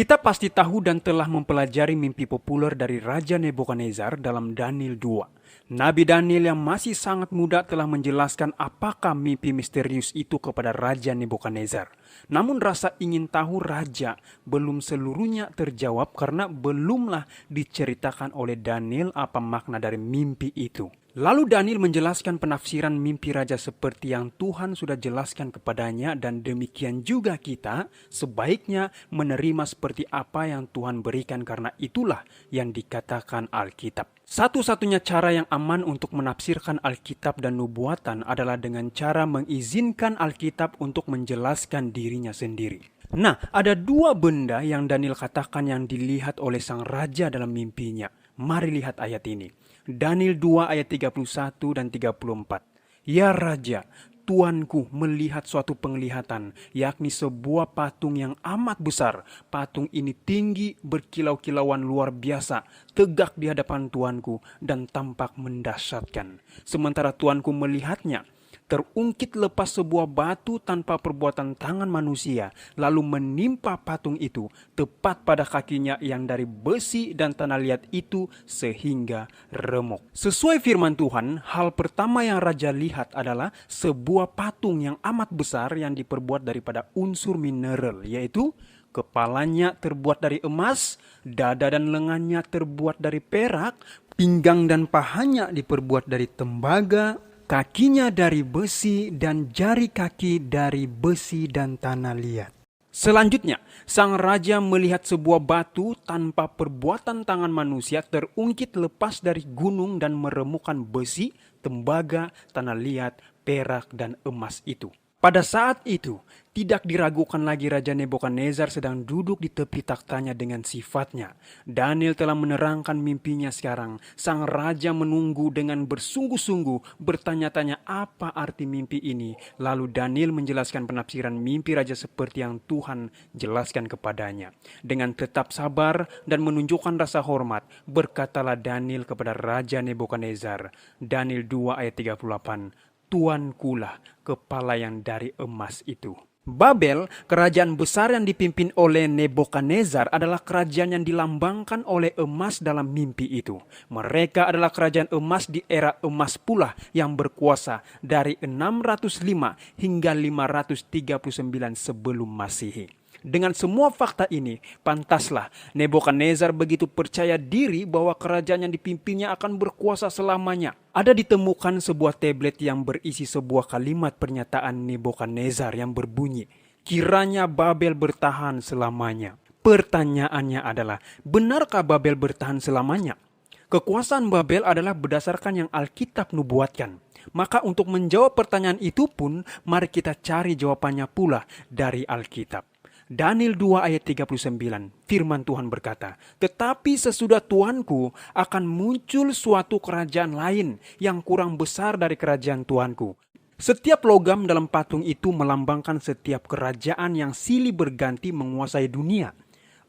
Kita pasti tahu dan telah mempelajari mimpi populer dari Raja Nebukadnezar dalam Daniel 2. Nabi Daniel yang masih sangat muda telah menjelaskan apakah mimpi misterius itu kepada Raja Nebukadnezar. Namun rasa ingin tahu raja belum seluruhnya terjawab karena belumlah diceritakan oleh Daniel apa makna dari mimpi itu. Lalu Daniel menjelaskan penafsiran mimpi raja seperti yang Tuhan sudah jelaskan kepadanya, dan demikian juga kita sebaiknya menerima seperti apa yang Tuhan berikan karena itulah yang dikatakan Alkitab. Satu-satunya cara yang aman untuk menafsirkan Alkitab dan nubuatan adalah dengan cara mengizinkan Alkitab untuk menjelaskan dirinya sendiri. Nah, ada dua benda yang Daniel katakan yang dilihat oleh sang raja dalam mimpinya. Mari lihat ayat ini. Daniel 2 ayat 31 dan 34. Ya Raja, Tuanku melihat suatu penglihatan, yakni sebuah patung yang amat besar. Patung ini tinggi, berkilau-kilauan luar biasa, tegak di hadapan Tuanku dan tampak mendahsyatkan. Sementara Tuanku melihatnya, terungkit lepas sebuah batu tanpa perbuatan tangan manusia, lalu menimpa patung itu tepat pada kakinya yang dari besi dan tanah liat itu sehingga remuk. Sesuai firman Tuhan, hal pertama yang raja lihat adalah sebuah patung yang amat besar yang diperbuat daripada unsur mineral, yaitu kepalanya terbuat dari emas, dada dan lengannya terbuat dari perak, pinggang dan pahanya diperbuat dari tembaga, kakinya dari besi, dan jari kaki dari besi dan tanah liat. Selanjutnya, sang raja melihat sebuah batu tanpa perbuatan tangan manusia terungkit lepas dari gunung dan meremukkan besi, tembaga, tanah liat, perak, dan emas itu. Pada saat itu, tidak diragukan lagi Raja Nebukadnezar sedang duduk di tepi taktanya dengan sifatnya. Daniel telah menerangkan mimpinya sekarang. Sang raja menunggu dengan bersungguh-sungguh, bertanya-tanya apa arti mimpi ini. Lalu Daniel menjelaskan penafsiran mimpi raja seperti yang Tuhan jelaskan kepadanya. Dengan tetap sabar dan menunjukkan rasa hormat, berkatalah Daniel kepada Raja Nebukadnezar. Daniel 2 ayat 38. Tuankulah kepala yang dari emas itu. Babel, kerajaan besar yang dipimpin oleh Nebukadnezar, adalah kerajaan yang dilambangkan oleh emas dalam mimpi itu. Mereka adalah kerajaan emas di era emas pula yang berkuasa dari 605 hingga 539 sebelum Masehi. Dengan semua fakta ini, pantaslah Nebukadnezar begitu percaya diri bahwa kerajaan yang dipimpinnya akan berkuasa selamanya. Ada ditemukan sebuah tablet yang berisi sebuah kalimat pernyataan Nebukadnezar yang berbunyi, kiranya Babel bertahan selamanya. Pertanyaannya adalah, benarkah Babel bertahan selamanya? Kekuasaan Babel adalah berdasarkan yang Alkitab nubuatkan. Maka untuk menjawab pertanyaan itu pun, mari kita cari jawabannya pula dari Alkitab. Daniel 2 ayat 39, firman Tuhan berkata, tetapi sesudah Tuanku akan muncul suatu kerajaan lain yang kurang besar dari kerajaan Tuanku. Setiap logam dalam patung itu melambangkan setiap kerajaan yang silih berganti menguasai dunia.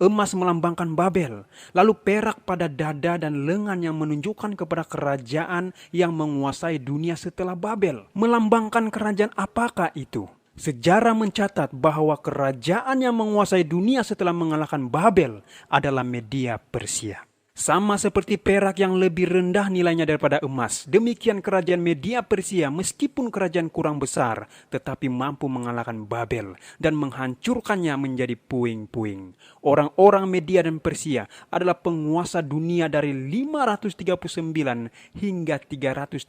Emas melambangkan Babel, lalu perak pada dada dan lengan yang menunjukkan kepada kerajaan yang menguasai dunia setelah Babel. Melambangkan kerajaan apakah itu? Sejarah mencatat bahwa kerajaan yang menguasai dunia setelah mengalahkan Babel adalah Media Persia. Sama seperti perak yang lebih rendah nilainya daripada emas, demikian kerajaan Media Persia meskipun kerajaan kurang besar, tetapi mampu mengalahkan Babel dan menghancurkannya menjadi puing-puing. Orang-orang Media dan Persia adalah penguasa dunia dari 539 hingga 331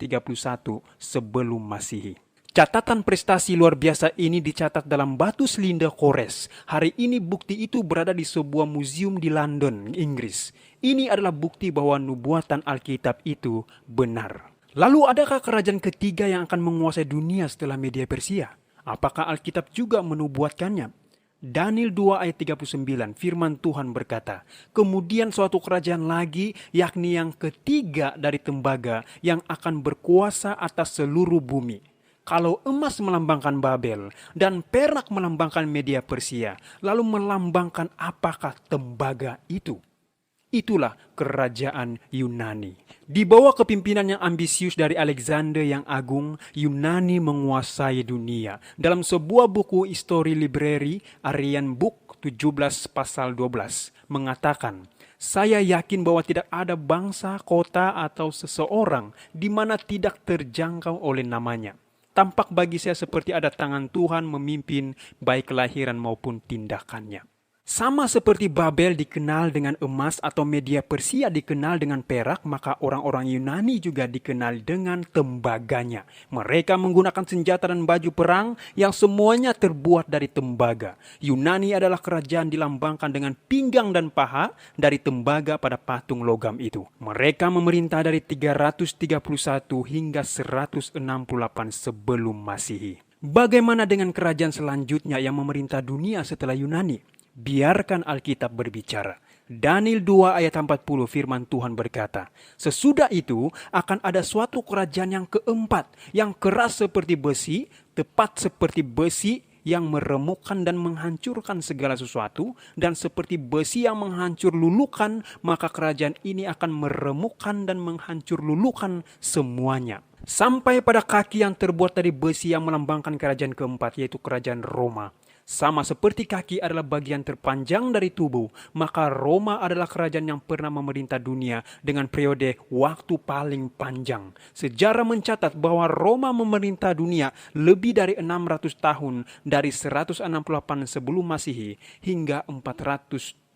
sebelum Masehi. Catatan prestasi luar biasa ini dicatat dalam batu selinda Kores. Hari ini bukti itu berada di sebuah museum di London, Inggris. Ini adalah bukti bahwa nubuatan Alkitab itu benar. Lalu adakah kerajaan ketiga yang akan menguasai dunia setelah Media Persia? Apakah Alkitab juga menubuatkannya? Daniel 2 ayat 39, firman Tuhan berkata, kemudian suatu kerajaan lagi, yakni yang ketiga dari tembaga, yang akan berkuasa atas seluruh bumi. Kalau emas melambangkan Babel dan perak melambangkan Media Persia, lalu melambangkan apakah tembaga itu? Itulah kerajaan Yunani. Di bawah kepimpinan yang ambisius dari Alexander yang Agung, Yunani menguasai dunia. Dalam sebuah buku History Library, Arian Book 17 pasal 12 mengatakan, saya yakin bahwa tidak ada bangsa, kota, atau seseorang di mana tidak terjangkau oleh namanya. Tampak bagi saya seperti ada tangan Tuhan memimpin baik kelahiran maupun tindakannya. Sama seperti Babel dikenal dengan emas atau Media Persia dikenal dengan perak, maka orang-orang Yunani juga dikenal dengan tembaganya. Mereka menggunakan senjata dan baju perang yang semuanya terbuat dari tembaga. Yunani adalah kerajaan dilambangkan dengan pinggang dan paha dari tembaga pada patung logam itu. Mereka memerintah dari 331 hingga 168 sebelum Masehi. Bagaimana dengan kerajaan selanjutnya yang memerintah dunia setelah Yunani? Biarkan Alkitab berbicara. Daniel 2 ayat 40 firman Tuhan berkata, sesudah itu akan ada suatu kerajaan yang keempat, yang keras seperti besi, tepat seperti besi yang meremukkan dan menghancurkan segala sesuatu, dan seperti besi yang menghancur lulukan, maka kerajaan ini akan meremukkan dan menghancur lulukan semuanya. Sampai pada kaki yang terbuat dari besi yang melambangkan kerajaan keempat, yaitu kerajaan Roma. Sama seperti kaki adalah bagian terpanjang dari tubuh, maka Roma adalah kerajaan yang pernah memerintah dunia dengan periode waktu paling panjang. Sejarah mencatat bahwa Roma memerintah dunia lebih dari 600 tahun, dari 168 sebelum Masehi hingga 476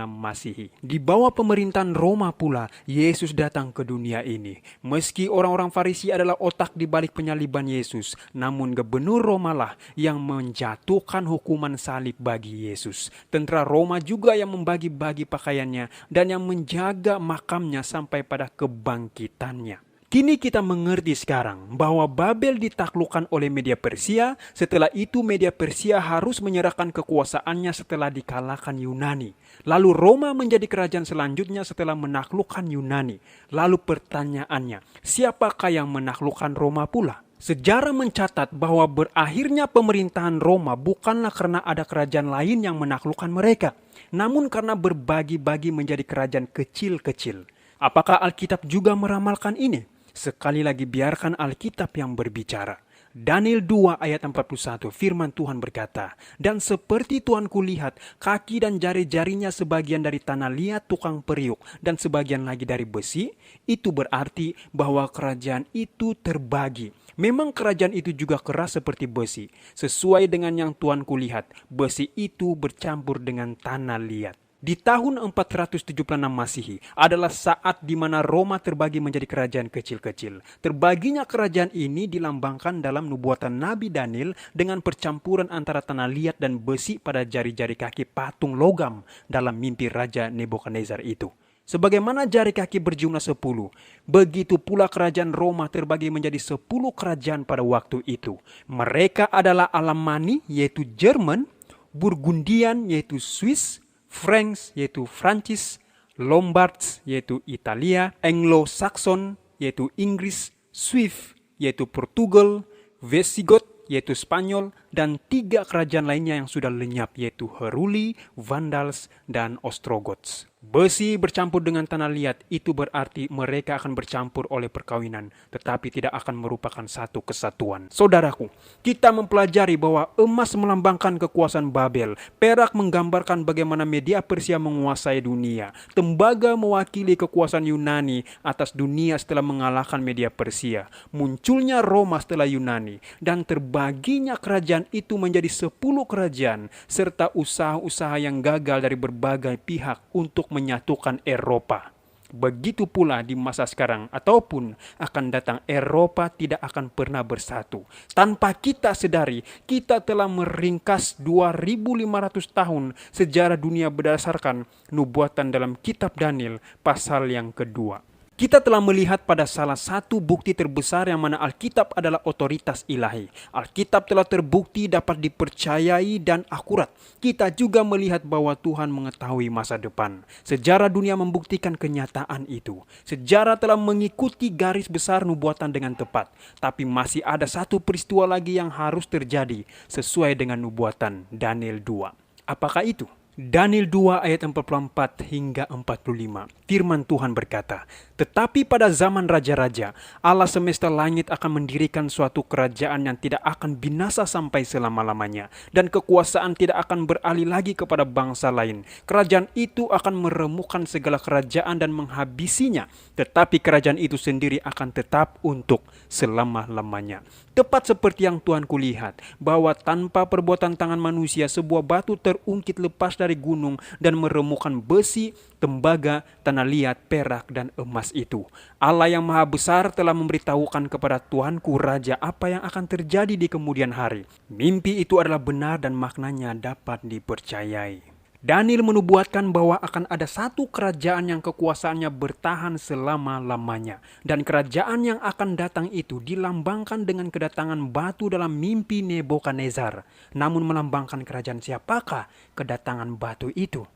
Masehi. Di bawah pemerintahan Roma pula, Yesus datang ke dunia ini. Meski orang-orang Farisi adalah otak di balik penyaliban Yesus, namun gubernur Roma lah yang menjatuhkan hukuman salib bagi Yesus. Tentara Roma juga yang membagi-bagi pakaiannya dan yang menjaga makamnya sampai pada kebangkitannya. Kini kita mengerti sekarang bahwa Babel ditaklukkan oleh Media Persia, setelah itu Media Persia harus menyerahkan kekuasaannya setelah dikalahkan Yunani. Lalu Roma menjadi kerajaan selanjutnya setelah menaklukkan Yunani. Lalu pertanyaannya, siapakah yang menaklukkan Roma pula? Sejarah mencatat bahwa berakhirnya pemerintahan Roma bukanlah karena ada kerajaan lain yang menaklukkan mereka, namun karena berbagi-bagi menjadi kerajaan kecil-kecil. Apakah Alkitab juga meramalkan ini? Sekali lagi biarkan Alkitab yang berbicara. Daniel 2 ayat 41 firman Tuhan berkata, dan seperti Tuhan kulihat, kaki dan jari-jarinya sebagian dari tanah liat tukang periuk dan sebagian lagi dari besi, itu berarti bahwa kerajaan itu terbagi. Memang kerajaan itu juga keras seperti besi. Sesuai dengan yang Tuhan kulihat, besi itu bercampur dengan tanah liat. Di tahun 476 Masehi adalah saat di mana Roma terbagi menjadi kerajaan kecil-kecil. Terbaginya kerajaan ini dilambangkan dalam nubuatan Nabi Daniel dengan percampuran antara tanah liat dan besi pada jari-jari kaki patung logam dalam mimpi Raja Nebukadnezar itu. Sebagaimana jari kaki berjumlah 10, begitu pula kerajaan Roma terbagi menjadi 10 kerajaan pada waktu itu. Mereka adalah Alamani yaitu Jerman, Burgundian yaitu Swiss, Franks yaitu Prancis, Lombards yaitu Italia, Anglo-Saxon yaitu Inggris, Swift yaitu Portugal, Visigoth yaitu Spanyol, dan 3 kerajaan lainnya yang sudah lenyap yaitu Heruli, Vandals, dan Ostrogoths. Besi bercampur dengan tanah liat itu berarti mereka akan bercampur oleh perkawinan, tetapi tidak akan merupakan satu kesatuan. Saudaraku, kita mempelajari bahwa emas melambangkan kekuasaan Babel, perak menggambarkan bagaimana Media Persia menguasai dunia, tembaga mewakili kekuasaan Yunani atas dunia setelah mengalahkan Media Persia, munculnya Roma setelah Yunani, dan terbaginya kerajaan itu menjadi 10 kerajaan, serta usaha-usaha yang gagal dari berbagai pihak untuk menyatukan Eropa. Begitu pula di masa sekarang ataupun akan datang, Eropa tidak akan pernah bersatu. Tanpa kita sadari, kita telah meringkas 2500 tahun sejarah dunia berdasarkan nubuatan dalam kitab Daniel pasal yang kedua. Kita telah melihat pada salah satu bukti terbesar yang mana Alkitab adalah otoritas ilahi. Alkitab telah terbukti dapat dipercayai dan akurat. Kita juga melihat bahwa Tuhan mengetahui masa depan. Sejarah dunia membuktikan kenyataan itu. Sejarah telah mengikuti garis besar nubuatan dengan tepat. Tapi masih ada satu peristiwa lagi yang harus terjadi sesuai dengan nubuatan Daniel 2. Apakah itu? Daniel 2 ayat 44 hingga 45. Firman Tuhan berkata, "Tetapi pada zaman raja-raja, Allah semesta langit akan mendirikan suatu kerajaan yang tidak akan binasa sampai selama-lamanya, dan kekuasaan tidak akan beralih lagi kepada bangsa lain. Kerajaan itu akan meremukkan segala kerajaan dan menghabisinya, tetapi kerajaan itu sendiri akan tetap untuk selama-lamanya." Tepat seperti yang Tuhan kulihat, bahwa tanpa perbuatan tangan manusia sebuah batu terungkit lepas dari gunung dan meremukkan besi, tembaga, tanah liat, perak, dan emas itu. Allah yang maha besar telah memberitahukan kepada Tuanku Raja apa yang akan terjadi di kemudian hari. Mimpi itu adalah benar dan maknanya dapat dipercayai. Daniel menubuatkan bahwa akan ada satu kerajaan yang kekuasaannya bertahan selama-lamanya. Dan kerajaan yang akan datang itu dilambangkan dengan kedatangan batu dalam mimpi Nebukadnezar. Namun melambangkan kerajaan siapakah kedatangan batu itu?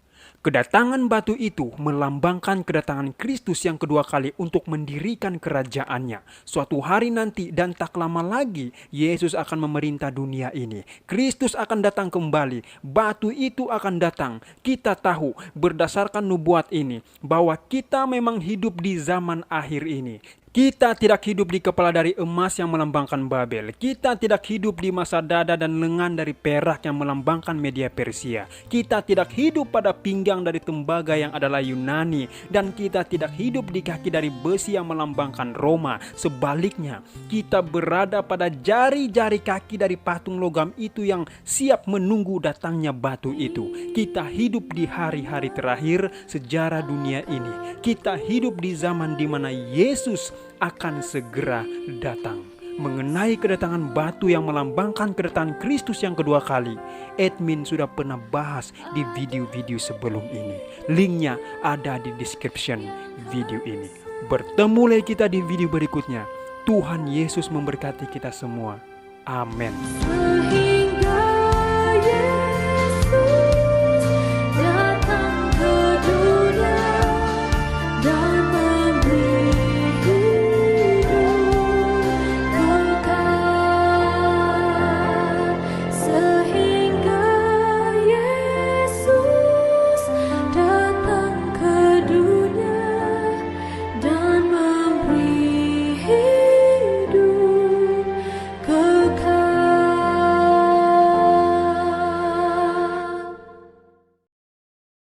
Kedatangan batu itu melambangkan kedatangan Kristus yang kedua kali untuk mendirikan kerajaannya. Suatu hari nanti dan tak lama lagi, Yesus akan memerintah dunia ini. Kristus akan datang kembali. Batu itu akan datang. Kita tahu berdasarkan nubuat ini bahwa kita memang hidup di zaman akhir ini. Kita tidak hidup di kepala dari emas yang melambangkan Babel. Kita tidak hidup di masa dada dan lengan dari perak yang melambangkan Media Persia. Kita tidak hidup pada pinggang dari tembaga yang adalah Yunani. Dan kita tidak hidup di kaki dari besi yang melambangkan Roma. Sebaliknya, kita berada pada jari-jari kaki dari patung logam itu yang siap menunggu datangnya batu itu. Kita hidup di hari-hari terakhir sejarah dunia ini. Kita hidup di zaman di mana Yesus akan segera datang. Mengenai kedatangan batu yang melambangkan kedatangan Kristus yang kedua kali, admin sudah pernah bahas di video-video sebelum ini. Linknya ada di description video ini. Bertemu lagi kita di video berikutnya. Tuhan Yesus memberkati kita semua. Amin.